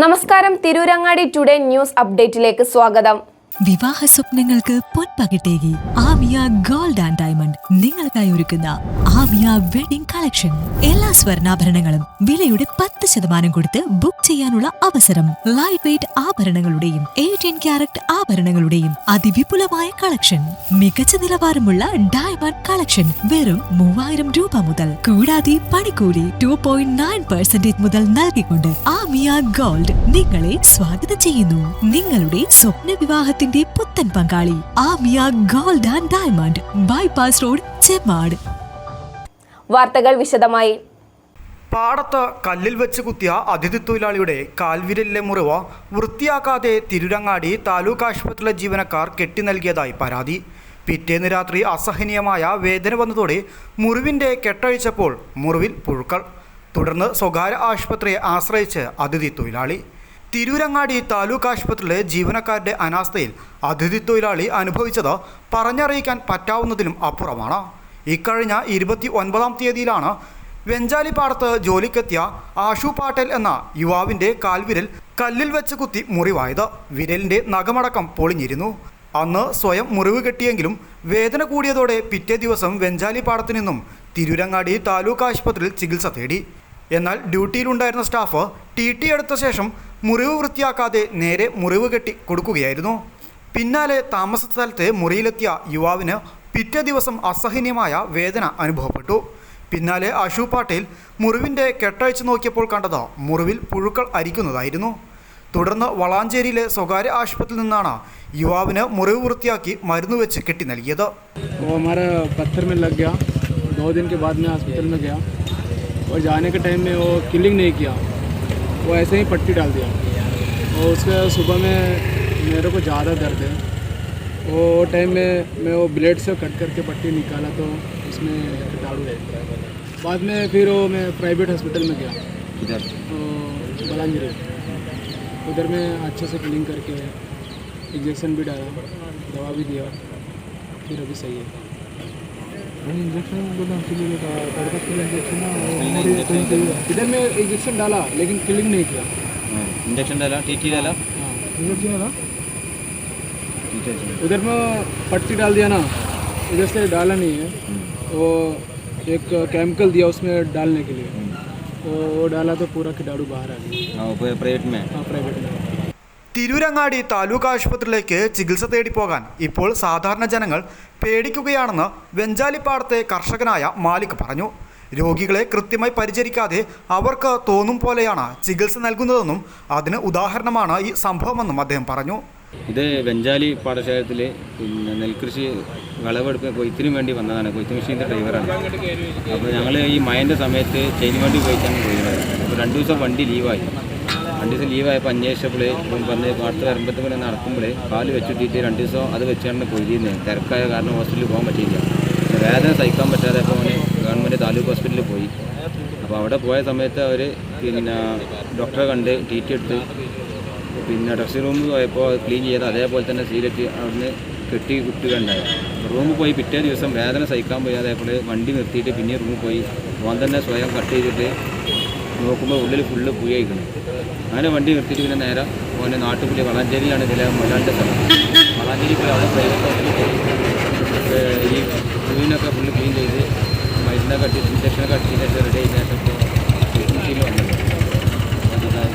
നമസ്കാരം, Tirurangadi today news അപ്ഡേറ്റിലേക്ക് സ്വാഗതം. വിവാഹ സ്വപ്നങ്ങൾക്ക് പൊൻപകിട്ടേകി ആമിയ ഗോൾഡ് ആൻഡ് ഡയമണ്ട് നിങ്ങൾക്കായി ഒരുക്കുന്ന ആമിയ വെഡിംഗ് കളക്ഷൻ. എല്ലാ സ്വർണ്ണാഭരണങ്ങളും വിലയുടെ 10% കൊടുത്ത് ബുക്ക് ചെയ്യാനുള്ള അവസരം. ലൈറ്റ് വെയ്റ്റ് ആഭരണങ്ങളുടെയും 18 ക്യാരറ്റ് ആഭരണങ്ങളുടെയും അതിവിപുലമായ കളക്ഷൻ. മികച്ച നിലവാരമുള്ള ഡയമണ്ട് കളക്ഷൻ വെറും 3000 രൂപ മുതൽ. കൂടാതെ പണിക്കൂലി 2.9% മുതൽ നൽകിക്കൊണ്ട് ആമിയ ഗോൾഡ് നിങ്ങളെ സ്വാഗതം ചെയ്യുന്നു. നിങ്ങളുടെ സ്വപ്ന വിവാഹത്തിൽ പുത്തൻ പങ്കാളി Amiya gold and diamond, bypass road, Chemmad. വാർത്തകൾ വിശദമായി. പാടത്ത് കല്ലിൽ വെച്ച് കുത്തിയ അതിഥി തൊഴിലാളിയുടെ കാൽവിരലിലെ മുറിവ് വൃത്തിയാക്കാതെ തിരൂരങ്ങാടി താലൂക്ക് ആശുപത്രിയിലെ ജീവനക്കാർ കെട്ടി നൽകിയതായി പരാതി. പിറ്റേന്ന് രാത്രി അസഹനീയമായ വേദന വന്നതോടെ മുറിവിൻ്റെ കെട്ടഴിച്ചപ്പോൾ മുറിവിൽ പുഴുക്കൾ. തുടർന്ന് സ്വകാര്യ ആശുപത്രിയെ ആശ്രയിച്ച് അതിഥി തൊഴിലാളി. തിരൂരങ്ങാടി താലൂക്ക് ആശുപത്രിയിലെ ജീവനക്കാരുടെ അനാസ്ഥയിൽ അതിഥി തൊഴിലാളി അനുഭവിച്ചത് പറഞ്ഞറിയിക്കാൻ പറ്റാവുന്നതിലും അപ്പുറമാണ്. ഇക്കഴിഞ്ഞ 29-ാം തീയതിയിലാണ് വെഞ്ചാലിപ്പാടത്ത് ജോലിക്കെത്തിയ ആഷു പാട്ടേൽ എന്ന യുവാവിൻ്റെ കാൽവിരൽ കല്ലിൽ വെച്ച് കുത്തി മുറിവായത്. വിരലിൻ്റെ നഖമടക്കം പൊളിഞ്ഞിരുന്നു. അന്ന് സ്വയം മുറിവ് കെട്ടിയെങ്കിലും വേദന കൂടിയതോടെ പിറ്റേ ദിവസം വെഞ്ചാലിപ്പാടത്തു നിന്നും തിരൂരങ്ങാടി താലൂക്ക് ആശുപത്രിയിൽ ചികിത്സ തേടി. എന്നാൽ ഡ്യൂട്ടിയിലുണ്ടായിരുന്ന സ്റ്റാഫ് TT എടുത്ത ശേഷം മുറിവ് വൃത്തിയാക്കാതെ നേരെ മുറിവ് കെട്ടി കൊടുക്കുകയായിരുന്നു. പിന്നാലെ താമസ സ്ഥലത്തെ മുറിയിലെത്തിയ യുവാവിന് പിറ്റേ ദിവസം അസഹനീയമായ വേദന അനുഭവപ്പെട്ടു. പിന്നാലെ ആഷു പാട്ടേൽ മുറിവിൻ്റെ കെട്ടഴിച്ച് നോക്കിയപ്പോൾ കണ്ടത് മുറിവിൽ പുഴുക്കൾ അരിക്കുന്നതായിരുന്നു. തുടർന്ന് വളാഞ്ചേരിയിലെ സ്വകാര്യ ആശുപത്രിയിൽ നിന്നാണ് യുവാവിന് മുറിവ് വൃത്തിയാക്കി മരുന്ന് വെച്ച് കെട്ടി നൽകിയത്. और जाने के टाइम में वो किलिंग नहीं किया, वो ऐसे ही पट्टी डाल दिया. और उसके सुबह में मेरे को ज़्यादा दर्द है. वो टाइम में मैं वो ब्लेड से कट करके पट्टी निकाला तो उसमें कीटाणु है. बाद में फिर वो मैं प्राइवेट हॉस्पिटल में गया, इधर बलांजरी. उधर में अच्छे से क्लीन करके इंजेक्शन भी डाला, दवा भी दिया, फिर अभी सही है. इंजेक्शन इधर में इंजेक्शन डाला लेकिन किलिंग नहीं किया. इंजेक्शन डाला, TT डाला, इंजेक्शन डाला. उधर में पट्टी डाल दिया ना, इधर से डाला नहीं है. वो एक केमिकल दिया उसमें डालने के लिए, वो डाला तो पूरा कीटाणु बाहर आ गया. प्राइवेट में? हाँ, प्राइवेट में. തിരൂരങ്ങാടി താലൂക്ക് ആശുപത്രിയിലേക്ക് ചികിത്സ തേടി പോകാൻ ഇപ്പോൾ സാധാരണ ജനങ്ങൾ പേടിക്കുകയാണെന്ന് വെഞ്ചാലിപ്പാടത്തെ കർഷകനായ മാലിക് പറഞ്ഞു. രോഗികളെ കൃത്യമായി പരിചരിക്കാതെ അവർക്ക് തോന്നും പോലെയാണ് ചികിത്സ നൽകുന്നതെന്നും അതിന് ഉദാഹരണമാണ് ഈ സംഭവമെന്നും അദ്ദേഹം പറഞ്ഞു. ഇത് വെഞ്ചാലി പാടശേഖരത്തിൽ പിന്നെ നെൽകൃഷി വിളവെടുപ്പ് കൊയ്ത്തിനും വേണ്ടി വന്നതാണ്. കൊയ്ത്ത് മെഷീൻ്റെ ഡ്രൈവറാണ്. അപ്പോൾ ഞങ്ങൾ ഈ മഴൻ്റെ സമയത്ത് ചെയിൻ വണ്ടി ഉപയോഗിച്ചാണ് പോയിരുന്നത്. അപ്പോൾ 2 ദിവസം വണ്ടി ലീവായി. 2 ദിവസം ലീവായപ്പോൾ അന്വേഷിച്ചപ്പോൾ വന്ന് പാടത്ത് വരുമ്പോഴത്തേക്കും നടക്കുമ്പോൾ കാല് വെച്ചിട്ടിട്ട് 2 ദിവസം അത് വെച്ചാണ് പോയിരുന്നത്. തിരക്കായ കാരണം ഹോസ്പിറ്റലിൽ പോകാൻ പറ്റിയില്ല. വേദന സഹിക്കാൻ പറ്റാതെ അപ്പോൾ ഗവൺമെൻറ് താലൂക്ക് ഹോസ്പിറ്റലിൽ പോയി. അപ്പോൾ അവിടെ പോയ സമയത്ത് അവർ പിന്നെ ഡോക്ടറെ കണ്ട് TT എടുത്ത് പിന്നെ ഡ്രസ്സിംഗ് റൂമിൽ പോയപ്പോൾ ക്ലീൻ ചെയ്ത് അതേപോലെ തന്നെ സീലറ്റ് അവിടുന്ന് കെട്ടി വിട്ടുകയുണ്ടായി. റൂമിൽ പോയി പിറ്റേ ദിവസം വേദന സഹിക്കാൻ പോയാതേപ്പോൾ വണ്ടി നിർത്തിയിട്ട് പിന്നെ റൂമിൽ പോയി ഓൻ തന്നെ സ്വയം കട്ട് ചെയ്തിട്ട് നോക്കുമ്പോൾ ഉള്ളിൽ ഫുള്ള് പുയ്യയിക്കണം. അങ്ങനെ വണ്ടി നിർത്തിയിട്ട് പിന്നെ നേരെ ഓൻ്റെ നാട്ടുപുള്ളി വളാഞ്ചേരിയിലാണ് ഇതിലെ മൊലാലിൻ്റെ സ്ഥലം. വളാഞ്ചേരി പോയി അവിടെ പ്രൈവറ്റ് ഹോസ്പിറ്റലിൽ ഈ പുയ്യിനൊക്കെ ഫുള്ള് ക്ലീൻ ചെയ്ത് മരുന്നൊക്കെ കട്ടി ഇഞ്ചക്ഷനൊക്കെ അടിച്ചതിന് റെഡി ആയിട്ട് മെഷീനിൽ വന്നത്.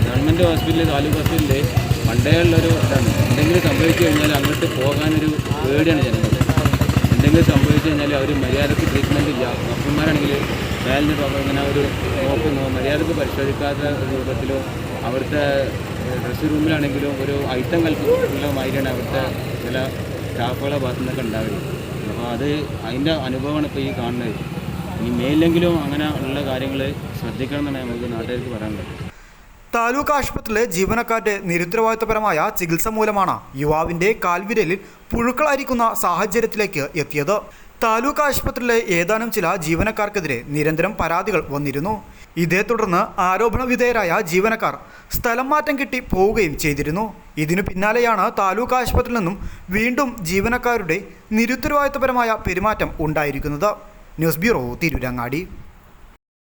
ഗവൺമെൻറ് ഹോസ്പിറ്റലിൽ താലൂക്ക് ഹോസ്പിറ്റലിൽ പണ്ടേ ഉള്ളൊരു ഇതാണ്. എന്തെങ്കിലും സംഭവിച്ചു കഴിഞ്ഞാൽ അങ്ങോട്ട് പോകാനൊരു പേടിയാണ് ജനങ്ങൾ. എന്തെങ്കിലും സംഭവിച്ചു കഴിഞ്ഞാൽ അവർ മര്യാദക്ക് ട്രീറ്റ്മെൻറ്റ് ഇല്ല. ഡോക്ടർമാരാണെങ്കിൽ മേലിന് ഇങ്ങനെ ഒരു നോക്കുന്നു, മര്യാദക്ക് പരിശോധിക്കാത്ത രൂപത്തിലോ അവിടുത്തെ ഡ്രസ്സിംഗ് റൂമിലാണെങ്കിലും ഒരു ഐറ്റം കൽപ്പിക്കുന്ന മാതിരിയാണ് അവിടുത്തെ ചില സ്റ്റാഫുകളെ ഭാഗത്തു നിന്നൊക്കെ ഉണ്ടാവുക. അപ്പോൾ അതിൻ്റെ അനുഭവമാണ് ഇപ്പോൾ ഈ കാണുന്നത്. ഇനി മേലിലെങ്കിലും അങ്ങനെ ഉള്ള കാര്യങ്ങൾ ശ്രദ്ധിക്കണം എന്നാണ് നമുക്ക് നാട്ടുകാർക്ക് പറയാനുള്ളത്. താലൂക്ക് ആശുപത്രിയിലെ ജീവനക്കാരുടെ നിരുത്തരവാദിത്തപരമായ ചികിത്സ മൂലമാണ് യുവാവിൻ്റെ കാൽവിരലിൽ പുഴുക്കൾ അരിക്കുന്ന സാഹചര്യത്തിലേക്ക് എത്തിയത്. താലൂക്ക് ആശുപത്രിയിലെ ഏതാനും ചില ജീവനക്കാർക്കെതിരെ നിരന്തരം പരാതികൾ വന്നിരുന്നു. ഇതേ തുടർന്ന് ആരോപണ വിധേയരായ ജീവനക്കാർ സ്ഥലം മാറ്റം കിട്ടി പോവുകയും ചെയ്തിരുന്നു. ഇതിനു പിന്നാലെയാണ് താലൂക്ക് ആശുപത്രിയിൽ നിന്നും വീണ്ടും ജീവനക്കാരുടെ നിരുത്തരവാദിത്തപരമായ പെരുമാറ്റം ഉണ്ടായിരിക്കുന്നത്. News bureau, Tirurangadi.